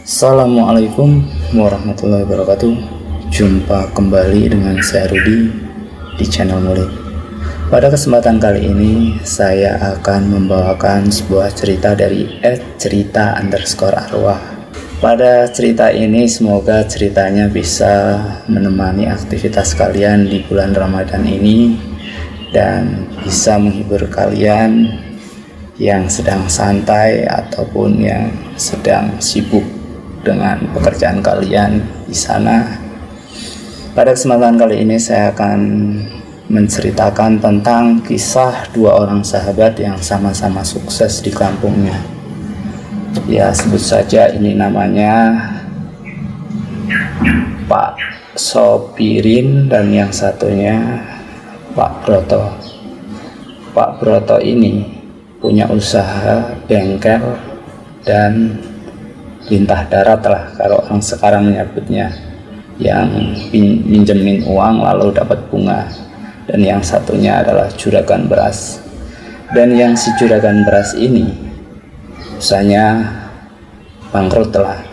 Assalamualaikum warahmatullahi wabarakatuh. Jumpa kembali dengan saya Rudi di channel Mulik. Pada kesempatan kali ini saya akan membawakan sebuah cerita dari @cerita_arwah. Pada cerita ini semoga ceritanya bisa menemani aktivitas kalian di bulan Ramadan ini dan bisa menghibur kalian yang sedang santai ataupun yang sedang sibuk dengan pekerjaan kalian di sana. Pada kesempatan kali ini saya akan menceritakan tentang kisah dua orang sahabat yang sama-sama sukses di kampungnya. Ya, sebut saja ini namanya Pak Sopirin dan yang satunya Pak Broto. Pak Broto ini punya usaha bengkel dan lintah darat lah kalau orang sekarang menyebutnya, yang minjemin uang lalu dapat bunga. Dan yang satunya adalah juragan beras. Dan yang si juragan beras ini usahanya bangkrut lah,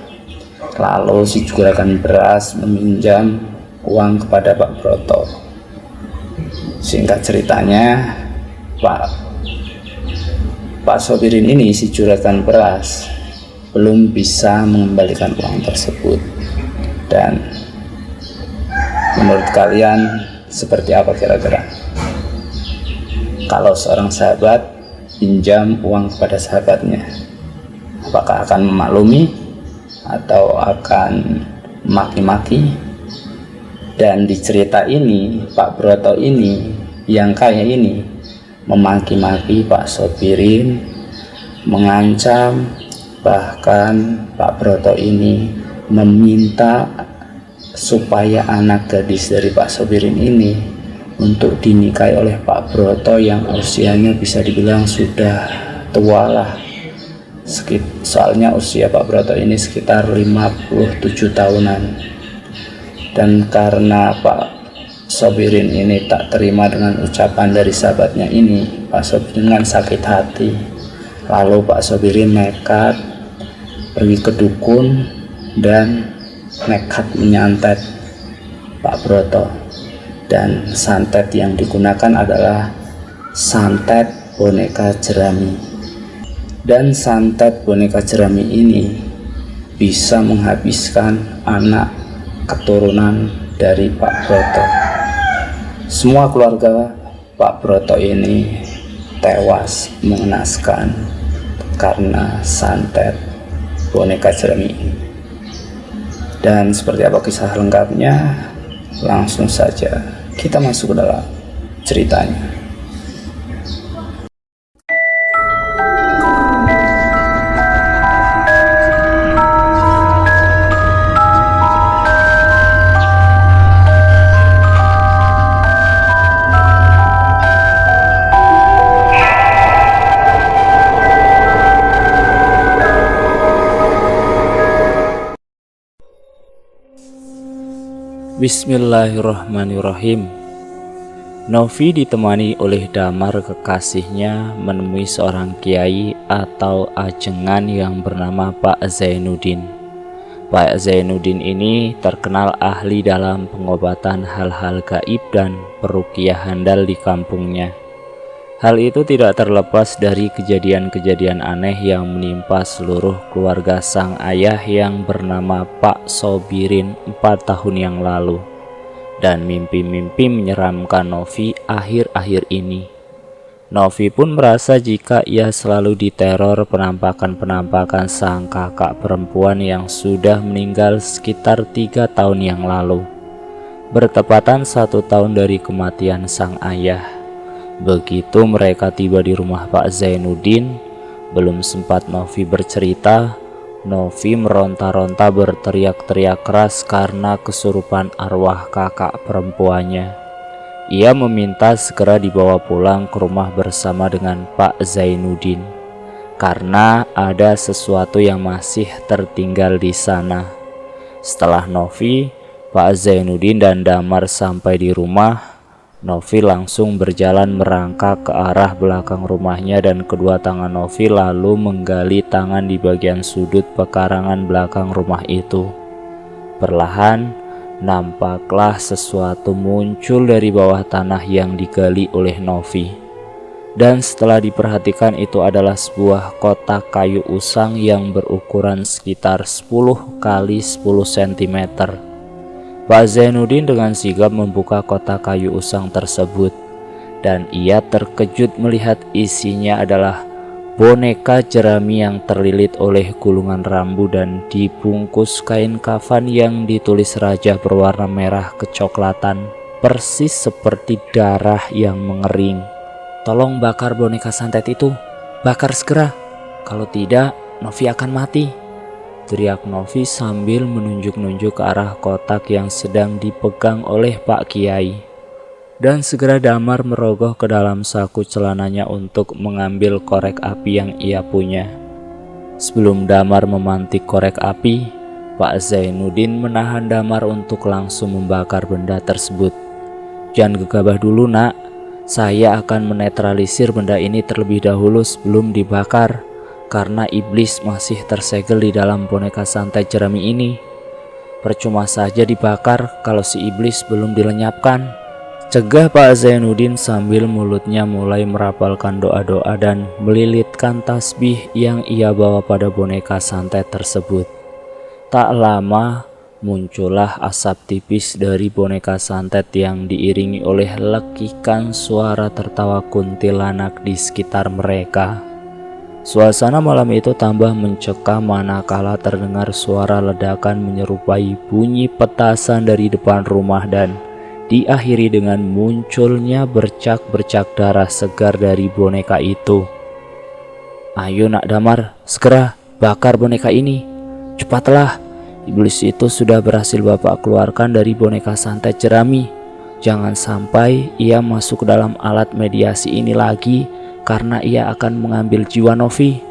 lalu si juragan beras meminjam uang kepada Pak Broto. Singkat ceritanya, Pak Sopirin ini, si juragan beras, belum bisa mengembalikan uang tersebut. Dan menurut kalian seperti apa kira-kira kalau seorang sahabat pinjam uang kepada sahabatnya? Apakah akan memaklumi atau akan maki-maki? Dan di cerita ini Pak Broto ini yang kaya ini memaki-maki Pak Sopirin, mengancam. Bahkan Pak Broto ini meminta supaya anak gadis dari Pak Sopirin ini untuk dinikahi oleh Pak Broto yang usianya bisa dibilang sudah tua lah. Soalnya usia Pak Broto ini sekitar 57 tahunan. Dan karena Pak Sopirin ini tak terima dengan ucapan dari sahabatnya ini, Pak Sopirin kan sakit hati. Lalu Pak Sopirin nekat pergi ke dukun dan nekat menyantet Pak Broto. Dan santet yang digunakan adalah santet boneka jerami. Dan santet boneka jerami ini bisa menghabiskan anak keturunan dari Pak Broto. Semua keluarga Pak Broto ini tewas mengenaskan karena santet boneka jerami ini. Dan seperti apa kisah lengkapnya, langsung saja kita masuk ke dalam ceritanya. Bismillahirrahmanirrahim. Novi ditemani oleh Damar kekasihnya menemui seorang kiai atau ajengan yang bernama Pak Zainuddin. Pak Zainuddin ini terkenal ahli dalam pengobatan hal-hal gaib dan peruqyah handal di kampungnya. Hal itu tidak terlepas dari kejadian-kejadian aneh yang menimpa seluruh keluarga sang ayah yang bernama Pak Sopirin 4 tahun yang lalu. Dan mimpi-mimpi menyeramkan Novi akhir-akhir ini. Novi pun merasa jika ia selalu diteror penampakan-penampakan sang kakak perempuan yang sudah meninggal sekitar 3 tahun yang lalu, bertepatan 1 tahun dari kematian sang ayah. Begitu mereka tiba di rumah Pak Zainuddin, belum sempat Novi bercerita, Novi meronta-ronta berteriak-teriak keras karena kesurupan arwah kakak perempuannya. Ia meminta segera dibawa pulang ke rumah bersama dengan Pak Zainuddin karena ada sesuatu yang masih tertinggal di sana. Setelah Novi, Pak Zainuddin dan Damar sampai di rumah, Novi langsung berjalan merangkak ke arah belakang rumahnya dan kedua tangan Novi lalu menggali tangan di bagian sudut pekarangan belakang rumah itu. Perlahan, nampaklah sesuatu muncul dari bawah tanah yang digali oleh Novi. Dan setelah diperhatikan itu adalah sebuah kotak kayu usang yang berukuran sekitar 10 kali 10 cm. Pak Zainuddin dengan sigap membuka kotak kayu usang tersebut dan ia terkejut melihat isinya adalah boneka jerami yang terlilit oleh gulungan rambu dan dibungkus kain kafan yang ditulis raja berwarna merah kecoklatan, persis seperti darah yang mengering. "Tolong bakar boneka santet itu, bakar segera, kalau tidak Novi akan mati," teriak Novi sambil menunjuk-nunjuk ke arah kotak yang sedang dipegang oleh Pak Kiai. Dan segera Damar merogoh ke dalam saku celananya untuk mengambil korek api yang ia punya. Sebelum Damar memantik korek api, Pak Zainuddin menahan Damar untuk langsung membakar benda tersebut. "Jangan gegabah dulu, Nak. Saya akan menetralisir benda ini terlebih dahulu sebelum dibakar, karena iblis masih tersegel di dalam boneka santet jerami ini. Percuma saja dibakar kalau si iblis belum dilenyapkan," cegah Pak Zainuddin sambil mulutnya mulai merapalkan doa-doa dan melilitkan tasbih yang ia bawa pada boneka santet tersebut. Tak lama muncullah asap tipis dari boneka santet yang diiringi oleh lekikan suara tertawa kuntilanak di sekitar mereka. Suasana malam itu tambah mencekam manakala terdengar suara ledakan menyerupai bunyi petasan dari depan rumah dan diakhiri dengan munculnya bercak-bercak darah segar dari boneka itu. "Ayo Nak Damar, segera bakar boneka ini. Cepatlah, iblis itu sudah berhasil Bapak keluarkan dari boneka santet jerami. Jangan sampai ia masuk ke dalam alat mediasi ini lagi, karena ia akan mengambil jiwa Novi,"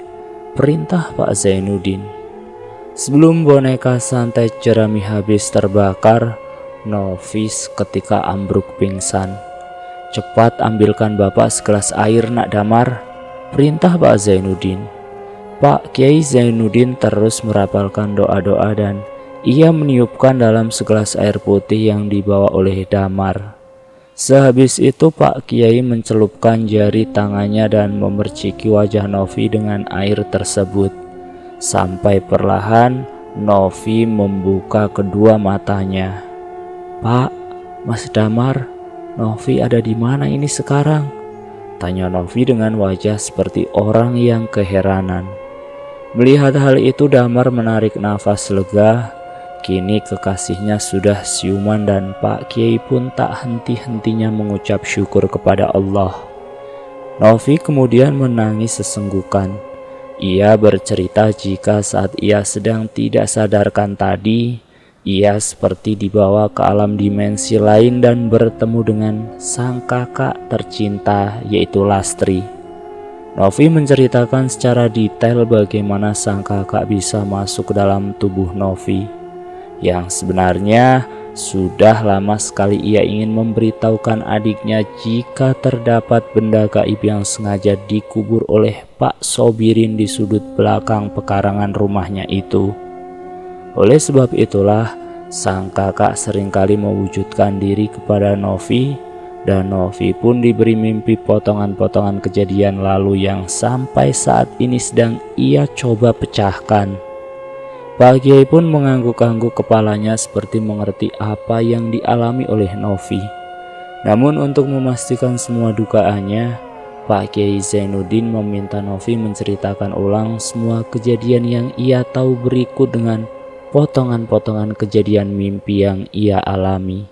perintah Pak Zainuddin. Sebelum boneka santet jerami habis terbakar, Novi ketika ambruk pingsan. "Cepat ambilkan Bapak segelas air, Nak Damar," perintah Pak Zainuddin. Pak Kiai Zainuddin terus merapalkan doa-doa dan ia meniupkan dalam segelas air putih yang dibawa oleh Damar. Sehabis itu Pak Kiai mencelupkan jari tangannya dan memerciki wajah Novi dengan air tersebut. Sampai perlahan Novi membuka kedua matanya. "Pak, Mas Damar, Novi ada di mana ini sekarang?" tanya Novi dengan wajah seperti orang yang keheranan. Melihat hal itu Damar menarik nafas lega. Kini kekasihnya sudah siuman dan Pak Kiai pun tak henti-hentinya mengucap syukur kepada Allah. Novi kemudian menangis sesenggukan. Ia bercerita jika saat ia sedang tidak sadarkan tadi, ia seperti dibawa ke alam dimensi lain dan bertemu dengan sang kakak tercinta yaitu Lastri. Novi menceritakan secara detail bagaimana sang kakak bisa masuk ke dalam tubuh Novi. Yang sebenarnya sudah lama sekali ia ingin memberitahukan adiknya jika terdapat benda gaib yang sengaja dikubur oleh Pak Sobirin di sudut belakang pekarangan rumahnya itu. Oleh sebab itulah sang kakak seringkali mewujudkan diri kepada Novi, dan Novi pun diberi mimpi potongan-potongan kejadian lalu yang sampai saat ini sedang ia coba pecahkan. Pak Kiai pun mengangguk-angguk kepalanya seperti mengerti apa yang dialami oleh Novi. Namun untuk memastikan semua dugaannya, Pak Kiai Zainuddin meminta Novi menceritakan ulang semua kejadian yang ia tahu berikut dengan potongan-potongan kejadian mimpi yang ia alami.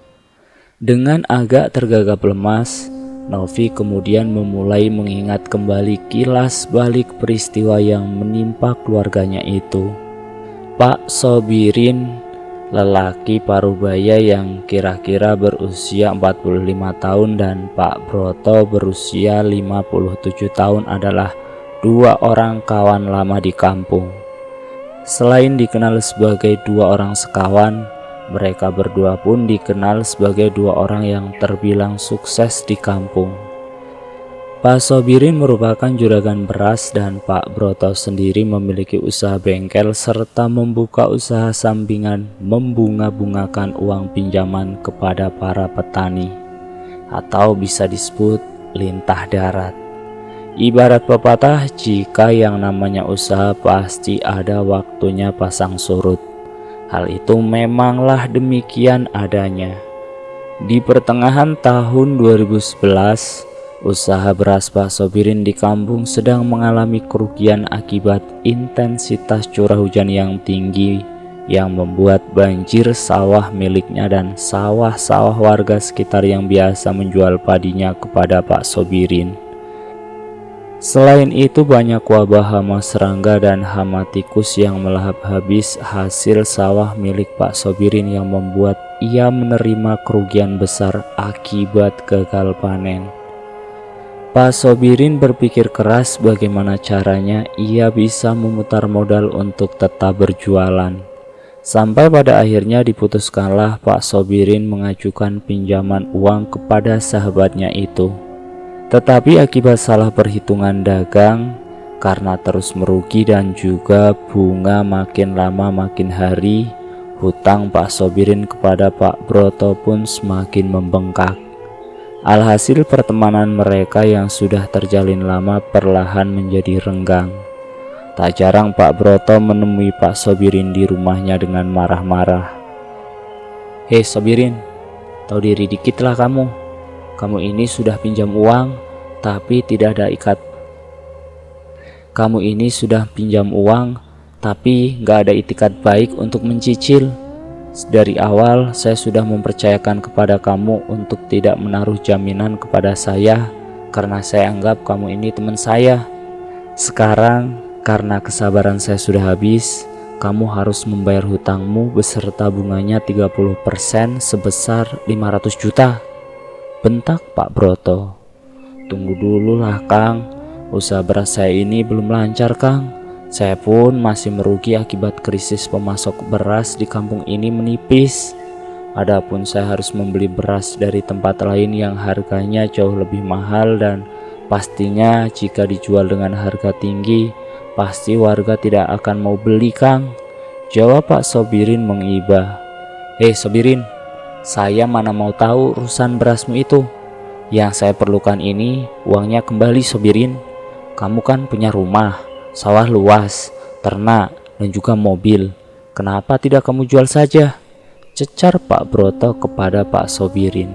Dengan agak tergagap lemas, Novi kemudian memulai mengingat kembali kilas balik peristiwa yang menimpa keluarganya itu. Pak Sobirin, lelaki parubaya yang kira-kira berusia 45 tahun dan Pak Broto berusia 57 tahun adalah dua orang kawan lama di kampung. Selain dikenal sebagai dua orang sekawan, Mereka berdua pun dikenal sebagai dua orang yang terbilang sukses di kampung. Pak Sobirin merupakan juragan beras dan Pak Broto sendiri memiliki usaha bengkel serta membuka usaha sampingan membunga-bungakan uang pinjaman kepada para petani, atau bisa disebut lintah darat. Ibarat pepatah, jika yang namanya usaha pasti ada waktunya pasang surut. Hal itu memanglah demikian adanya. Di pertengahan tahun 2011, usaha beras Pak Sobirin di kampung sedang mengalami kerugian akibat intensitas curah hujan yang tinggi yang membuat banjir sawah miliknya dan sawah-sawah warga sekitar yang biasa menjual padinya kepada Pak Sobirin. Selain itu, banyak wabah hama serangga dan hama tikus yang melahap habis hasil sawah milik Pak Sobirin yang membuat ia menerima kerugian besar akibat gagal panen. Pak Sobirin berpikir keras bagaimana caranya ia bisa memutar modal untuk tetap berjualan. Sampai pada akhirnya diputuskanlah Pak Sobirin mengajukan pinjaman uang kepada sahabatnya itu. Tetapi akibat salah perhitungan dagang, karena terus merugi dan juga bunga makin lama makin hari, hutang Pak Sobirin kepada Pak Broto pun semakin membengkak. Alhasil pertemanan mereka yang sudah terjalin lama perlahan menjadi renggang. Tak jarang Pak Broto menemui Pak Sobirin di rumahnya dengan marah-marah. "Hei Sobirin, tahu diri dikitlah kamu. Kamu ini sudah pinjam uang, tapi tidak ada ikat. Kamu ini sudah pinjam uang, tapi gak ada itikat baik untuk mencicil. Dari awal saya sudah mempercayakan kepada kamu untuk tidak menaruh jaminan kepada saya karena saya anggap kamu ini teman saya. Sekarang karena kesabaran saya sudah habis, kamu harus membayar hutangmu beserta bunganya 30% sebesar 500 juta. Bentak Pak Broto. "Tunggu dulu lah Kang, usaha beras saya ini belum lancar Kang. Saya pun masih merugi akibat krisis pemasok beras di kampung ini menipis. Adapun saya harus membeli beras dari tempat lain yang harganya jauh lebih mahal dan pastinya jika dijual dengan harga tinggi, pasti warga tidak akan mau beli Kang," jawab Pak Sobirin mengibah. "Hei Sobirin, saya mana mau tahu urusan berasmu itu. Yang saya perlukan ini uangnya kembali Sobirin. Kamu kan punya rumah, sawah luas, ternak, dan juga mobil. Kenapa tidak kamu jual saja?" cecar Pak Broto kepada Pak Sobirin.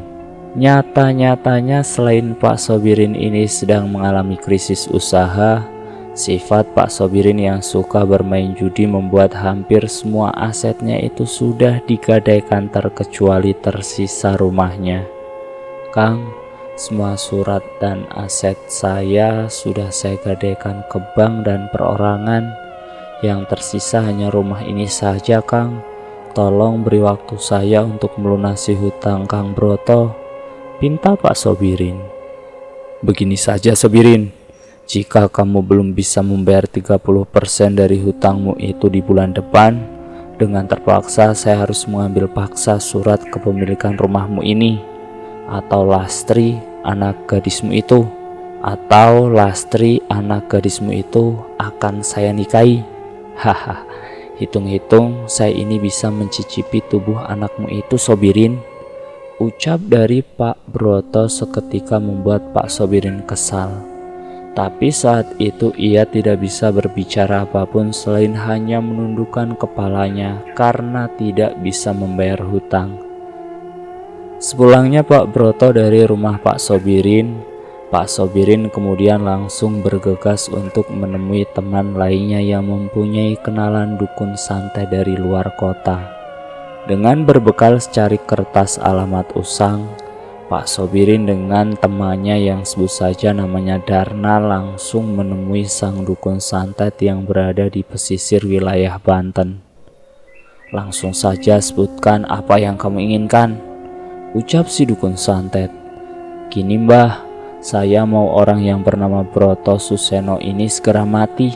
Nyata-nyatanya selain Pak Sobirin ini sedang mengalami krisis usaha, sifat Pak Sobirin yang suka bermain judi membuat hampir semua asetnya itu sudah digadaikan terkecuali tersisa rumahnya. "Kang, semua surat dan aset saya sudah saya gadaikan ke bank dan perorangan. Yang tersisa hanya rumah ini saja Kang. Tolong beri waktu saya untuk melunasi hutang Kang Broto," pinta Pak Sobirin. "Begini saja Sobirin, jika kamu belum bisa membayar 30% dari hutangmu itu di bulan depan, dengan terpaksa saya harus mengambil paksa surat kepemilikan rumahmu ini, atau Lastri anak gadismu itu akan saya nikahi. Haha, hitung-hitung saya ini bisa mencicipi tubuh anakmu itu Sobirin," ucap dari Pak Broto seketika membuat Pak Sobirin kesal. Tapi saat itu ia tidak bisa berbicara apapun selain hanya menundukkan kepalanya karena tidak bisa membayar hutang. Sepulangnya Pak Broto dari rumah Pak Sobirin kemudian langsung bergegas untuk menemui teman lainnya yang mempunyai kenalan dukun santet dari luar kota. Dengan berbekal secari kertas alamat usang, Pak Sobirin dengan temannya yang sebut saja namanya Darna langsung menemui sang dukun santet yang berada di pesisir wilayah Banten. "Langsung saja sebutkan apa yang kamu inginkan," ucap si dukun santet. "Gini Mbah, saya mau orang yang bernama Broto Suseno ini segera mati.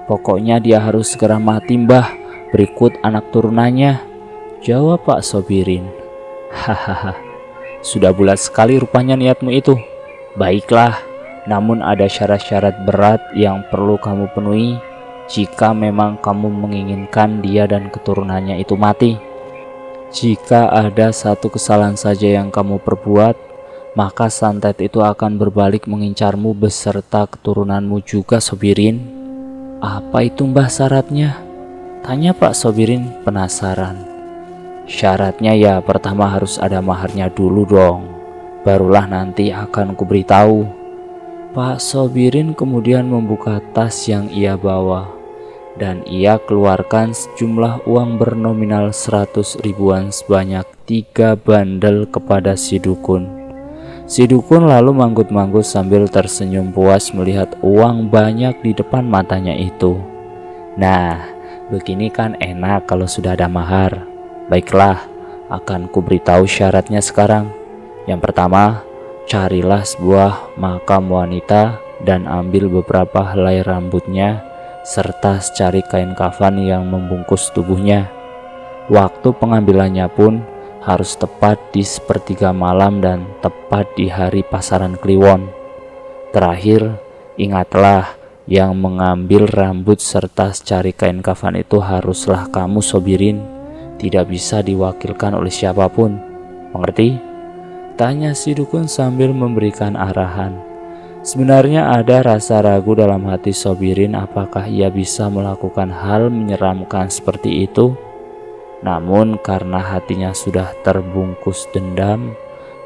Pokoknya dia harus segera mati Mbah, berikut anak turunannya," jawab Pak Sobirin. Hahaha, sudah bulat sekali rupanya niatmu itu. Baiklah, namun ada syarat-syarat berat yang perlu kamu penuhi jika memang kamu menginginkan dia dan keturunannya itu mati. Jika ada satu kesalahan saja yang kamu perbuat, maka santet itu akan berbalik mengincarmu beserta keturunanmu juga, Sobirin. Apa itu mbah syaratnya? Tanya Pak Sobirin penasaran. Syaratnya ya pertama harus ada maharnya dulu dong, barulah nanti akan kuberitahu. Pak Sobirin kemudian membuka tas yang ia bawa dan ia keluarkan sejumlah uang bernominal 100 ribuan sebanyak 3 bandel kepada si dukun. Si dukun lalu manggut-manggut sambil tersenyum puas melihat uang banyak di depan matanya itu. Nah, begini kan enak kalau sudah ada mahar. Baiklah, akan kuberitahu syaratnya sekarang. Yang pertama, carilah sebuah makam wanita dan ambil beberapa helai rambutnya serta secari kain kafan yang membungkus tubuhnya. Waktu pengambilannya pun harus tepat di sepertiga malam dan tepat di hari pasaran Kliwon. Terakhir, ingatlah yang mengambil rambut serta secari kain kafan itu haruslah kamu, Sobirin. Tidak bisa diwakilkan oleh siapapun. Mengerti? Tanya si dukun sambil memberikan arahan. Sebenarnya ada rasa ragu dalam hati Sobirin apakah ia bisa melakukan hal menyeramkan seperti itu. Namun karena hatinya sudah terbungkus dendam,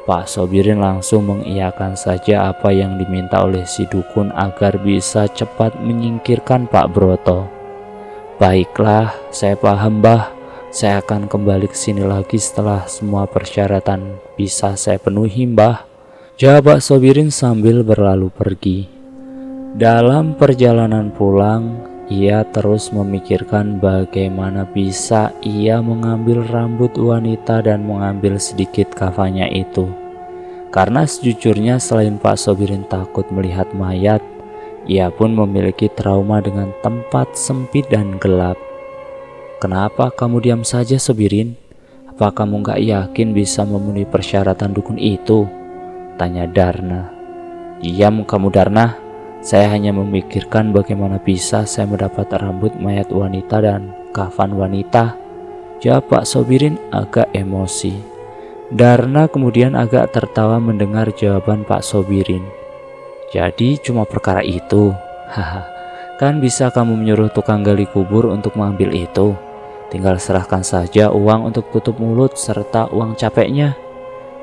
Pak Sobirin langsung mengiyakan saja apa yang diminta oleh si dukun agar bisa cepat menyingkirkan Pak Broto. Baiklah, saya paham Mbah. Saya akan kembali ke sini lagi setelah semua persyaratan bisa saya penuhi, Mbah. Jawab Pak Sobirin sambil berlalu pergi. Dalam perjalanan pulang, ia terus memikirkan bagaimana bisa ia mengambil rambut wanita dan mengambil sedikit kafannya itu. Karena sejujurnya selain Pak Sobirin takut melihat mayat, ia pun memiliki trauma dengan tempat sempit dan gelap. Kenapa kamu diam saja, Sobirin? Apa kamu gak yakin bisa memenuhi persyaratan dukun itu? Tanya Darna. Diam kamu, Darna. Saya hanya memikirkan bagaimana bisa saya mendapat rambut mayat wanita dan kafan wanita. Jawab Pak Sobirin agak emosi. Darna kemudian agak tertawa mendengar jawaban Pak Sobirin. Jadi cuma perkara itu? Haha, kan bisa kamu menyuruh tukang gali kubur untuk mengambil itu. Tinggal serahkan saja uang untuk tutup mulut serta uang capeknya.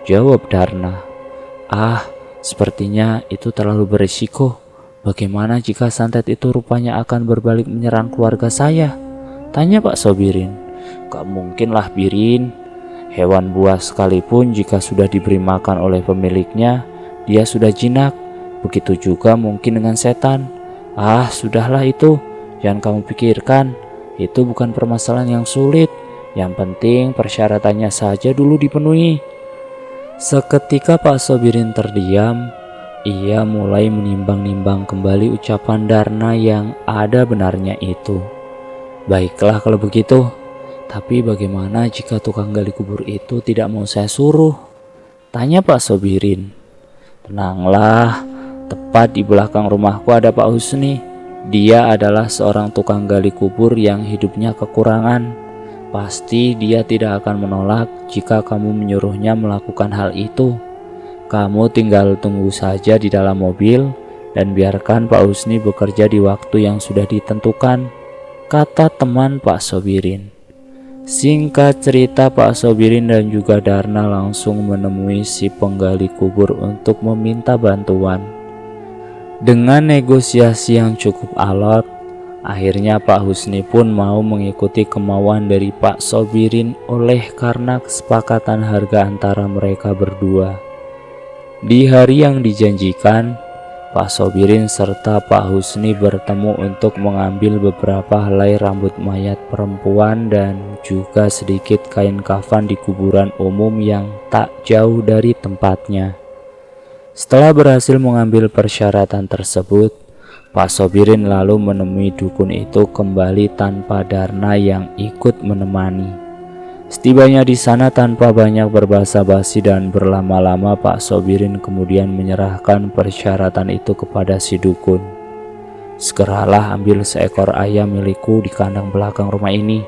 Jawab Darna. Ah, sepertinya itu terlalu berisiko. Bagaimana jika santet itu rupanya akan berbalik menyerang keluarga saya? Tanya Pak Sobirin. Gak mungkin lah, Birin. Hewan buas sekalipun jika sudah diberi makan oleh pemiliknya, dia sudah jinak. Begitu juga mungkin dengan setan. Ah, sudahlah itu. Jangan kamu pikirkan. Itu bukan permasalahan yang sulit. Yang penting persyaratannya saja dulu dipenuhi. Seketika Pak Sobirin terdiam. Ia mulai menimbang-nimbang kembali ucapan Darna yang ada benarnya itu. Baiklah kalau begitu. Tapi bagaimana jika tukang gali kubur itu tidak mau saya suruh? Tanya Pak Sobirin. Tenanglah, tepat di belakang rumahku ada Pak Husni. Dia adalah seorang tukang gali kubur yang hidupnya kekurangan. Pasti dia tidak akan menolak jika kamu menyuruhnya melakukan hal itu. Kamu tinggal tunggu saja di dalam mobil dan biarkan Pak Husni bekerja di waktu yang sudah ditentukan, kata teman Pak Sobirin. Singkat cerita, Pak Sobirin dan juga Darna langsung menemui si penggali kubur untuk meminta bantuan. Dengan negosiasi yang cukup alot, akhirnya Pak Husni pun mau mengikuti kemauan dari Pak Sobirin oleh karena kesepakatan harga antara mereka berdua. Di hari yang dijanjikan, Pak Sobirin serta Pak Husni bertemu untuk mengambil beberapa helai rambut mayat perempuan dan juga sedikit kain kafan di kuburan umum yang tak jauh dari tempatnya. Setelah berhasil mengambil persyaratan tersebut, Pak Sobirin lalu menemui dukun itu kembali tanpa Darna yang ikut menemani. Setibanya di sana tanpa banyak berbasa-basi dan berlama-lama, Pak Sobirin kemudian menyerahkan persyaratan itu kepada si dukun. Segeralah ambil seekor ayam milikku di kandang belakang rumah ini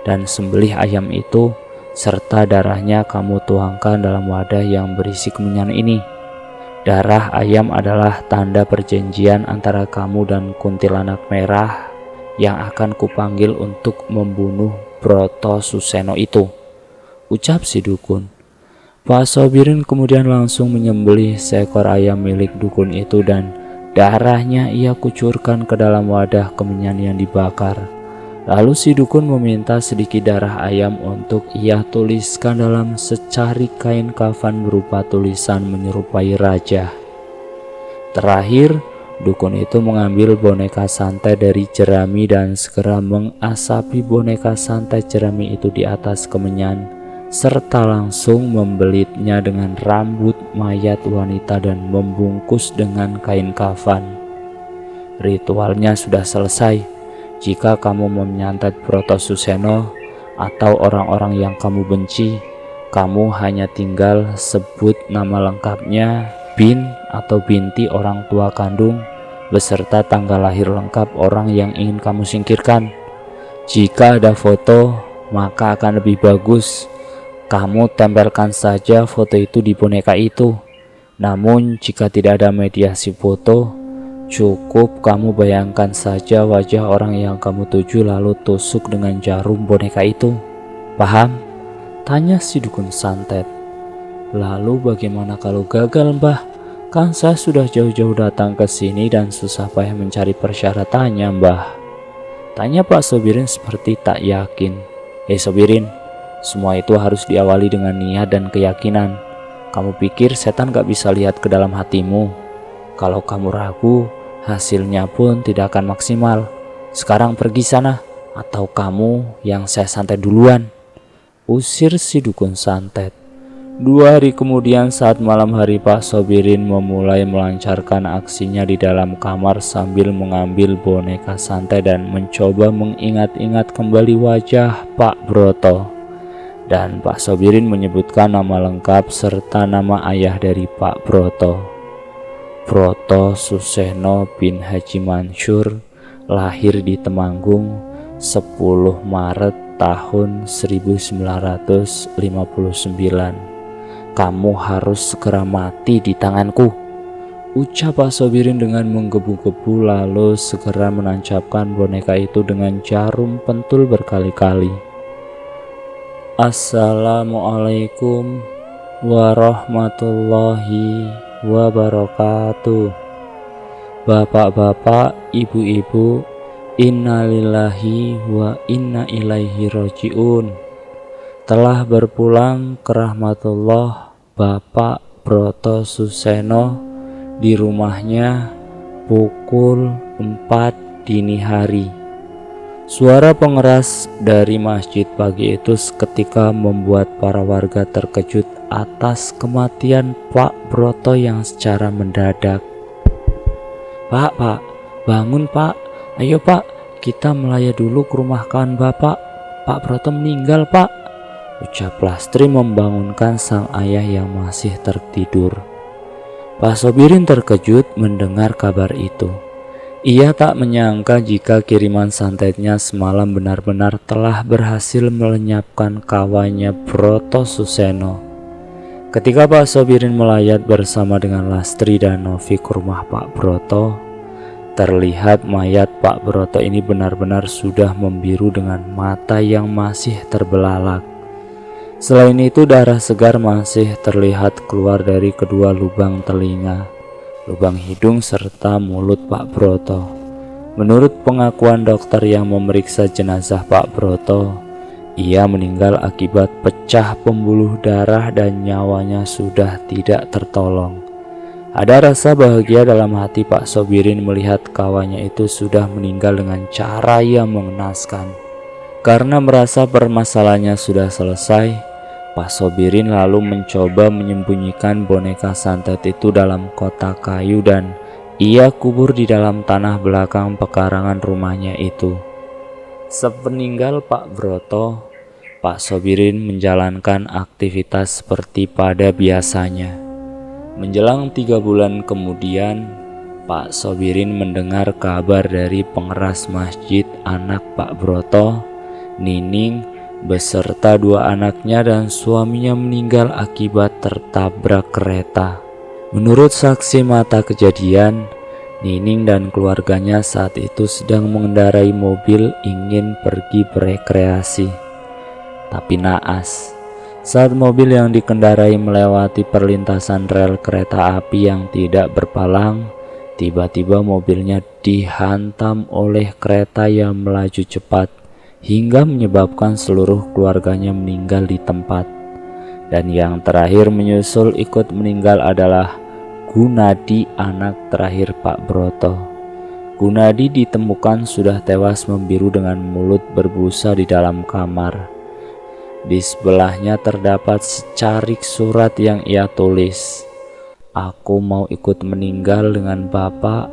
dan sembelih ayam itu, serta darahnya kamu tuangkan dalam wadah yang berisi kemenyan ini. Darah ayam adalah tanda perjanjian antara kamu dan kuntilanak merah yang akan kupanggil untuk membunuh Broto Suseno itu, ucap si dukun. Pak Sobirin kemudian langsung menyembelih seekor ayam milik dukun itu dan darahnya ia kucurkan ke dalam wadah kemenyan yang dibakar. Lalu si dukun meminta sedikit darah ayam untuk ia tuliskan dalam secari kain kafan berupa tulisan menyerupai raja. Terakhir, dukun itu mengambil boneka santai dari jerami dan segera mengasapi boneka santai jerami itu di atas kemenyan, serta langsung membelitnya dengan rambut mayat wanita dan membungkus dengan kain kafan. Ritualnya sudah selesai. Jika kamu menyantap Broto Suseno atau orang-orang yang kamu benci, kamu hanya tinggal sebut nama lengkapnya, bin atau binti orang tua kandung, beserta tanggal lahir lengkap orang yang ingin kamu singkirkan. Jika ada foto, maka akan lebih bagus. Kamu tempelkan saja foto itu di boneka itu. Namun jika tidak ada mediasi foto, cukup kamu bayangkan saja wajah orang yang kamu tuju lalu tusuk dengan jarum boneka itu. Paham? Tanya si dukun santet. Lalu bagaimana kalau gagal, Mbah? Kan saya sudah jauh-jauh datang ke sini dan susah payah mencari persyaratannya, Mbah. Tanya Pak Sobirin seperti tak yakin. Sobirin, semua itu harus diawali dengan niat dan keyakinan. Kamu pikir setan gak bisa lihat ke dalam hatimu? Kalau kamu ragu, hasilnya pun tidak akan maksimal. Sekarang pergi sana, atau kamu yang saya santet duluan, usir si dukun santet. 2 hari kemudian saat malam hari, Pak Sobirin memulai melancarkan aksinya di dalam kamar sambil mengambil boneka santet dan mencoba mengingat-ingat kembali wajah Pak Broto. Dan Pak Sobirin menyebutkan nama lengkap serta nama ayah dari Pak Broto. Broto Suseno bin Haji Mansur, lahir di Temanggung 10 Maret tahun 1959. Kamu harus segera mati di tanganku, ucap Pak Sobirin dengan menggebu-gebu, lalu segera menancapkan boneka itu dengan jarum pentul berkali-kali. Assalamualaikum warahmatullahi wabarakatuh. Bapak-bapak, ibu-ibu, innalillahi wa inna ilaihi roji'un. Telah berpulang ke rahmatullah Bapak Broto Suseno di rumahnya pukul 4 dini hari. Suara pengeras dari masjid pagi itu seketika membuat para warga terkejut atas kematian Pak Broto yang secara mendadak. Pak, bangun Pak, ayo Pak, kita melayat dulu ke rumah kawan Bapak. Pak Broto meninggal Pak, ucap Lastri membangunkan sang ayah yang masih tertidur. Pak Sobirin terkejut mendengar kabar itu. Ia tak menyangka jika kiriman santetnya semalam benar-benar telah berhasil melenyapkan kawannya Broto Suseno. Ketika Pak Sobirin melayat bersama dengan Lastri dan Novi ke rumah Pak Broto, terlihat mayat Pak Broto ini benar-benar sudah membiru dengan mata yang masih terbelalak. Selain itu, darah segar masih terlihat keluar dari kedua lubang telinga, lubang hidung serta mulut Pak Broto. Menurut pengakuan dokter yang memeriksa jenazah Pak Broto, ia meninggal akibat pecah pembuluh darah dan nyawanya sudah tidak tertolong. Ada rasa bahagia dalam hati Pak Sobirin melihat kawannya itu sudah meninggal dengan cara yang mengenaskan. Karena merasa permasalahannya sudah selesai, Pak Sobirin lalu mencoba menyembunyikan boneka santet itu dalam kotak kayu dan ia kubur di dalam tanah belakang pekarangan rumahnya itu. Sepeninggal Pak Broto, Pak Sobirin menjalankan aktivitas seperti pada biasanya. Menjelang 3 bulan kemudian, Pak Sobirin mendengar kabar dari pengeras masjid anak Pak Broto, Nining, beserta 2 anaknya dan suaminya meninggal akibat tertabrak kereta. Menurut saksi mata kejadian, Nining dan keluarganya saat itu sedang mengendarai mobil ingin pergi berekreasi. Tapi naas, saat mobil yang dikendarai melewati perlintasan rel kereta api yang tidak berpalang, tiba-tiba mobilnya dihantam oleh kereta yang melaju cepat hingga menyebabkan seluruh keluarganya meninggal di tempat. Dan yang terakhir menyusul ikut meninggal adalah Gunadi, anak terakhir Pak Broto. Gunadi ditemukan sudah tewas membiru dengan mulut berbusa di dalam kamar. Di sebelahnya terdapat secarik surat yang ia tulis. Aku mau ikut meninggal dengan bapak,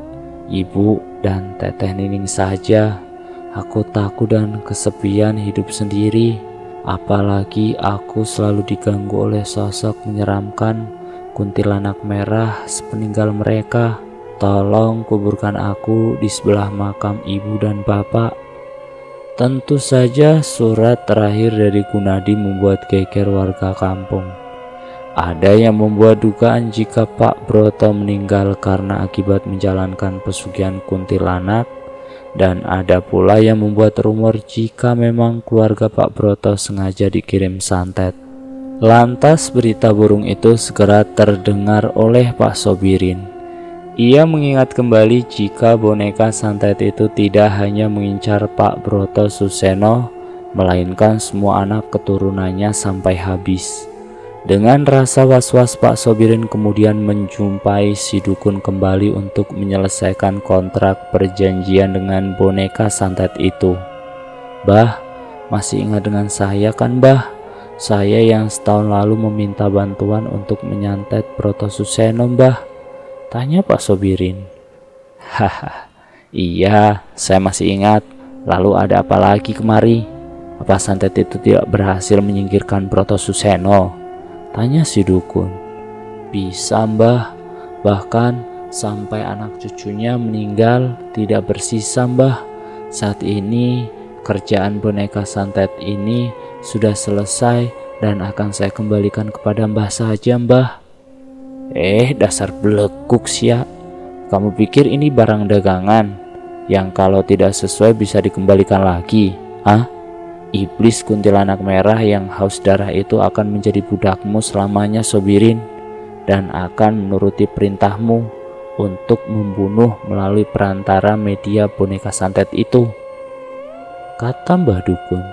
ibu, dan teteh Nining saja. Aku takut dan kesepian hidup sendiri. Apalagi aku selalu diganggu oleh sosok menyeramkan kuntilanak merah sepeninggal mereka. Tolong kuburkan aku di sebelah makam ibu dan bapak. Tentu saja surat terakhir dari Gunadi membuat geger warga kampung. Ada yang membuat dugaan jika Pak Broto meninggal karena akibat menjalankan pesugihan kuntilanak, dan ada pula yang membuat rumor jika memang keluarga Pak Broto sengaja dikirim santet. Lantas berita burung itu segera terdengar oleh Pak Sobirin. Ia mengingat kembali jika boneka santet itu tidak hanya mengincar Pak Broto Suseno, melainkan semua anak keturunannya sampai habis. Dengan rasa was-was, Pak Sobirin kemudian menjumpai si dukun kembali untuk menyelesaikan kontrak perjanjian dengan boneka santet itu. "Bah, masih ingat dengan saya kan, Bah? Saya yang setahun lalu meminta bantuan untuk menyantet Broto Suseno, Bah?" tanya Pak Sobirin. "Haha, iya, saya masih ingat. Lalu ada apa lagi kemari? Apa santet itu tidak berhasil menyingkirkan Broto Suseno?" tanya si dukun. "Bisa, Mbah. Bahkan sampai anak cucunya meninggal tidak bersisa, Mbah. Saat ini kerjaan boneka santet ini sudah selesai dan akan saya kembalikan kepada Mbah saja, Mbah." Dasar belekuk sia. Kamu pikir ini barang dagangan yang kalau tidak sesuai bisa dikembalikan lagi? Hah? Iblis kuntilanak merah yang haus darah itu akan menjadi budakmu selamanya, Sobirin, dan akan menuruti perintahmu untuk membunuh melalui perantara media boneka santet itu, kata Mbah Dukun.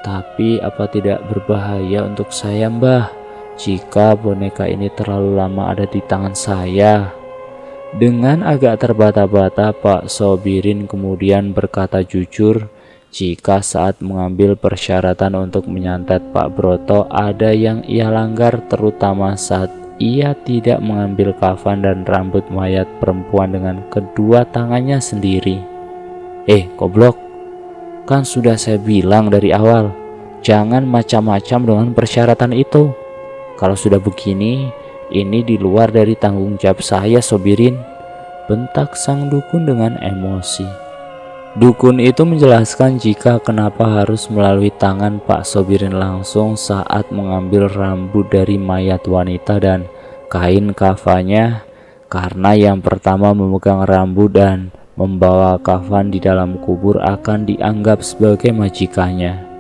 "Tapi apa tidak berbahaya untuk saya, Mbah, jika boneka ini terlalu lama ada di tangan saya?" Dengan agak terbata-bata, Pak Sobirin kemudian berkata jujur jika saat mengambil persyaratan untuk menyantet Pak Broto ada yang ia langgar, terutama saat ia tidak mengambil kafan dan rambut mayat perempuan dengan kedua tangannya sendiri. Goblok, kan sudah saya bilang dari awal, jangan macam-macam dengan persyaratan itu. Kalau sudah begini, ini di luar dari tanggung jawab saya, Sobirin, bentak sang dukun dengan emosi. Dukun itu menjelaskan jika kenapa harus melalui tangan Pak Sobirin langsung saat mengambil rambut dari mayat wanita dan kain kafannya, karena yang pertama memegang rambut dan membawa kafan di dalam kubur akan dianggap sebagai majikannya.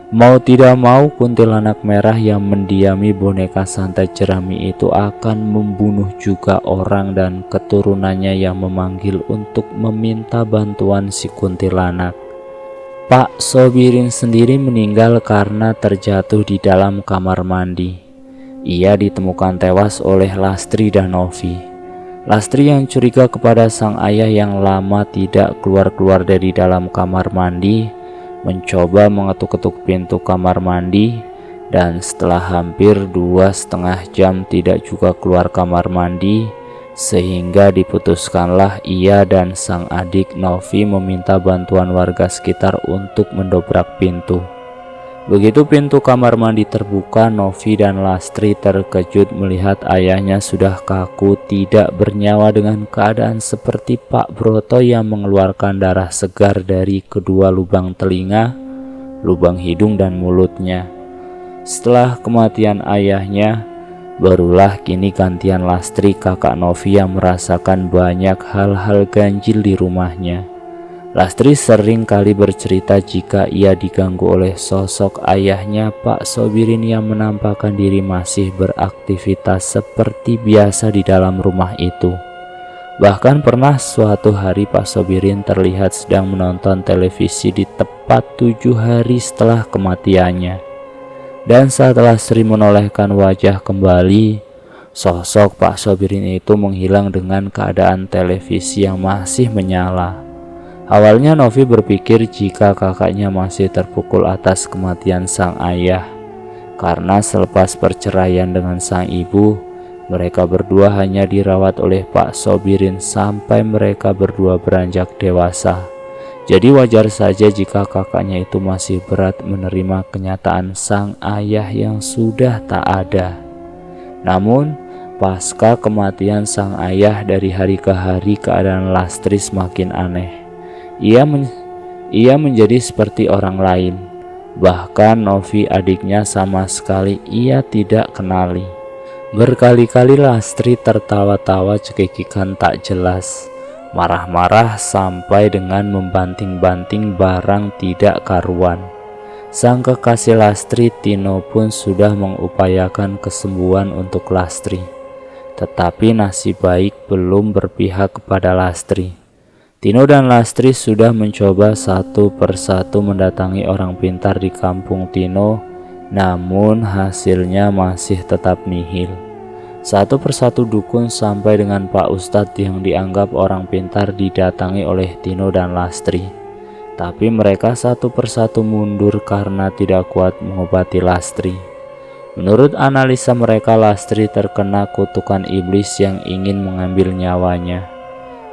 Mau tidak mau, kuntilanak merah yang mendiami boneka santet jerami itu akan membunuh juga orang dan keturunannya yang memanggil untuk meminta bantuan si kuntilanak. Pak Sobirin sendiri meninggal karena terjatuh di dalam kamar mandi. Ia ditemukan tewas oleh Lastri dan Novi. Lastri yang curiga kepada sang ayah yang lama tidak keluar-keluar dari dalam kamar mandi, mencoba mengetuk-ketuk pintu kamar mandi, dan setelah hampir 2,5 jam tidak juga keluar kamar mandi, sehingga diputuskanlah ia dan sang adik Novi meminta bantuan warga sekitar untuk mendobrak pintu. Begitu pintu kamar mandi terbuka, Novi dan Lastri terkejut melihat ayahnya sudah kaku, tidak bernyawa dengan keadaan seperti Pak Broto yang mengeluarkan darah segar dari kedua lubang telinga, lubang hidung dan mulutnya. Setelah kematian ayahnya, barulah kini gantian Lastri, kakak Novi, yang merasakan banyak hal-hal ganjil di rumahnya. Lastri sering kali bercerita jika ia diganggu oleh sosok ayahnya, Pak Sobirin, yang menampakkan diri masih beraktivitas seperti biasa di dalam rumah itu. Bahkan pernah suatu hari Pak Sobirin terlihat sedang menonton televisi di tepat 7 hari setelah kematiannya. Dan saat Lastri menolehkan wajah kembali, sosok Pak Sobirin itu menghilang dengan keadaan televisi yang masih menyala. Awalnya Novi berpikir jika kakaknya masih terpukul atas kematian sang ayah, karena selepas perceraian dengan sang ibu, mereka berdua hanya dirawat oleh Pak Sobirin sampai mereka berdua beranjak dewasa. Jadi wajar saja jika kakaknya itu masih berat menerima kenyataan sang ayah yang sudah tak ada. Namun, pasca kematian sang ayah, dari hari ke hari keadaan Lastri semakin aneh. Ia menjadi seperti orang lain. Bahkan Novi, adiknya, sama sekali ia tidak kenali. Berkali-kali Lastri tertawa-tawa cekikikan tak jelas, marah-marah sampai dengan membanting-banting barang tidak karuan. Sang kekasih Lastri, Tino, pun sudah mengupayakan kesembuhan untuk Lastri. Tetapi nasib baik belum berpihak kepada Lastri. Tino dan Lastri sudah mencoba satu persatu mendatangi orang pintar di kampung Tino, namun hasilnya masih tetap nihil. Satu persatu dukun sampai dengan Pak Ustadz yang dianggap orang pintar didatangi oleh Tino dan Lastri. Tapi mereka satu persatu mundur karena tidak kuat mengobati Lastri. Menurut analisa mereka, Lastri terkena kutukan iblis yang ingin mengambil nyawanya.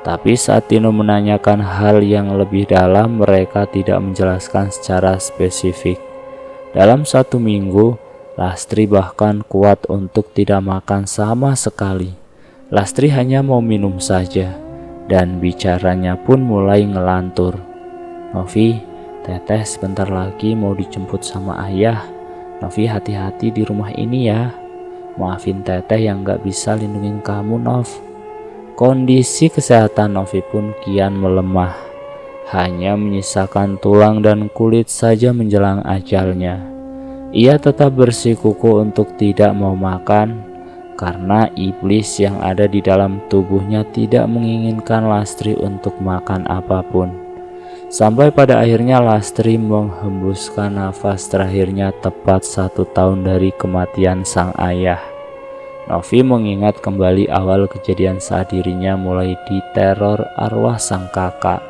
Tapi saat Tino menanyakan hal yang lebih dalam, mereka tidak menjelaskan secara spesifik. Dalam 1 minggu, Lastri bahkan kuat untuk tidak makan sama sekali. Lastri hanya mau minum saja, dan bicaranya pun mulai ngelantur. "Novi, Teteh sebentar lagi mau dijemput sama ayah. Novi hati-hati di rumah ini ya. Maafin Teteh yang gak bisa lindungin kamu, Nov." Kondisi kesehatan Novi pun kian melemah, hanya menyisakan tulang dan kulit saja menjelang ajalnya. Ia tetap bersikukuh untuk tidak mau makan, karena iblis yang ada di dalam tubuhnya tidak menginginkan Lastri untuk makan apapun. Sampai pada akhirnya Lastri menghembuskan nafas terakhirnya tepat 1 tahun dari kematian sang ayah. Novi mengingat kembali awal kejadian saat dirinya mulai diteror arwah sang kakak.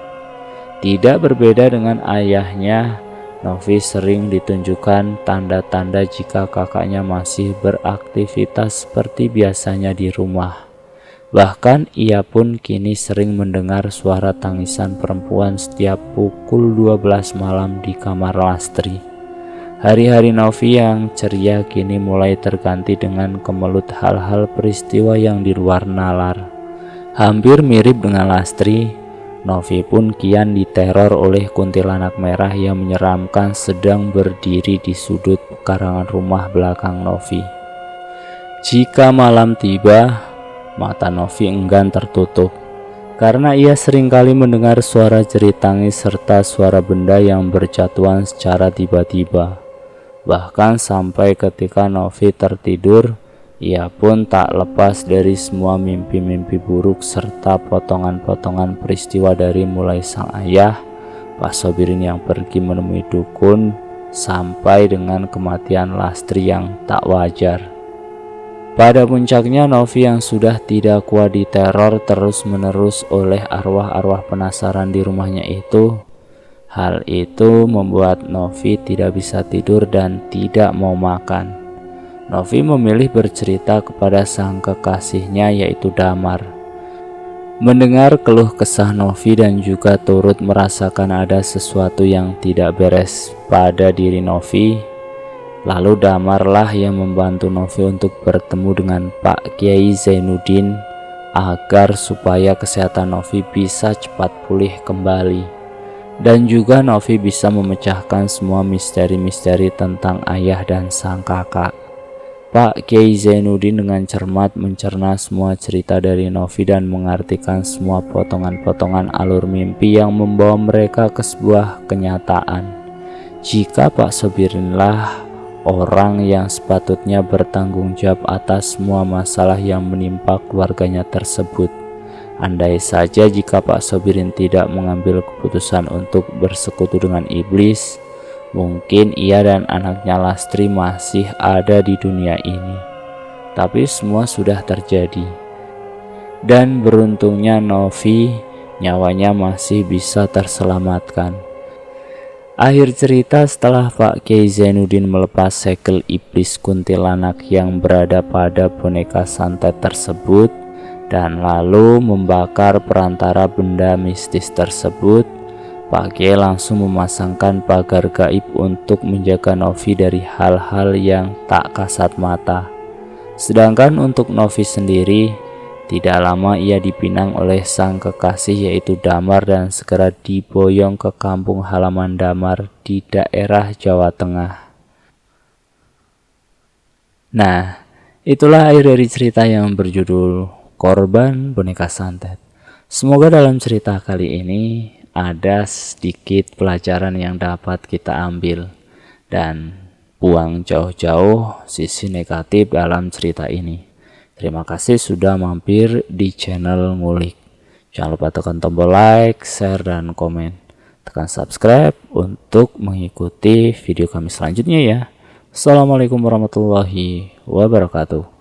Tidak berbeda dengan ayahnya, Novi sering ditunjukkan tanda-tanda jika kakaknya masih beraktivitas seperti biasanya di rumah. Bahkan ia pun kini sering mendengar suara tangisan perempuan setiap pukul 12 malam di kamar Lastri. Hari-hari Novi yang ceria kini mulai terganti dengan kemelut hal-hal peristiwa yang di luar nalar. Hampir mirip dengan Lastri, Novi pun kian diteror oleh kuntilanak merah yang menyeramkan sedang berdiri di sudut pekarangan rumah belakang Novi. Jika malam tiba, mata Novi enggan tertutup, karena ia seringkali mendengar suara jerit tangis serta suara benda yang berjatuhan secara tiba-tiba. Bahkan sampai ketika Novi tertidur, ia pun tak lepas dari semua mimpi-mimpi buruk serta potongan-potongan peristiwa dari mulai sang ayah, Pak Sobirin yang pergi menemui dukun, sampai dengan kematian Lastri yang tak wajar. Pada puncaknya, Novi yang sudah tidak kuat diteror terus-menerus oleh arwah-arwah penasaran di rumahnya itu. Hal itu membuat Novi tidak bisa tidur dan tidak mau makan. Novi memilih bercerita kepada sang kekasihnya, yaitu Damar. Mendengar keluh kesah Novi dan juga turut merasakan ada sesuatu yang tidak beres pada diri Novi, Lalu Damarlah yang membantu Novi untuk bertemu dengan Pak Kiai Zainuddin agar supaya kesehatan Novi bisa cepat pulih kembali. Dan juga Novi bisa memecahkan semua misteri-misteri tentang ayah dan sang kakak. Pak Kiai Zainuddin dengan cermat mencerna semua cerita dari Novi dan mengartikan semua potongan-potongan alur mimpi yang membawa mereka ke sebuah kenyataan. Jika Pak Sobirinlah orang yang sepatutnya bertanggung jawab atas semua masalah yang menimpa keluarganya tersebut. Andai saja jika Pak Sobirin tidak mengambil keputusan untuk bersekutu dengan iblis, mungkin ia dan anaknya Lastri masih ada di dunia ini. Tapi semua sudah terjadi. Dan beruntungnya Novi, nyawanya masih bisa terselamatkan. Akhir cerita setelah Pak Kiai Zainuddin melepas segel iblis kuntilanak yang berada pada boneka santet tersebut dan lalu membakar perantara benda mistis tersebut, Pak Kiai langsung memasangkan pagar gaib untuk menjaga Novi dari hal-hal yang tak kasat mata. Sedangkan untuk Novi sendiri, tidak lama ia dipinang oleh sang kekasih yaitu Damar dan segera diboyong ke kampung halaman Damar di daerah Jawa Tengah. Nah, itulah akhir dari cerita yang berjudul Korban Boneka Santet. Semoga dalam cerita kali ini ada sedikit pelajaran yang dapat kita ambil dan buang jauh-jauh sisi negatif dalam cerita ini. Terima kasih sudah mampir di channel Ngulik. Jangan lupa tekan tombol like, share, dan komen. Tekan subscribe untuk mengikuti video kami selanjutnya ya. Assalamualaikum warahmatullahi wabarakatuh.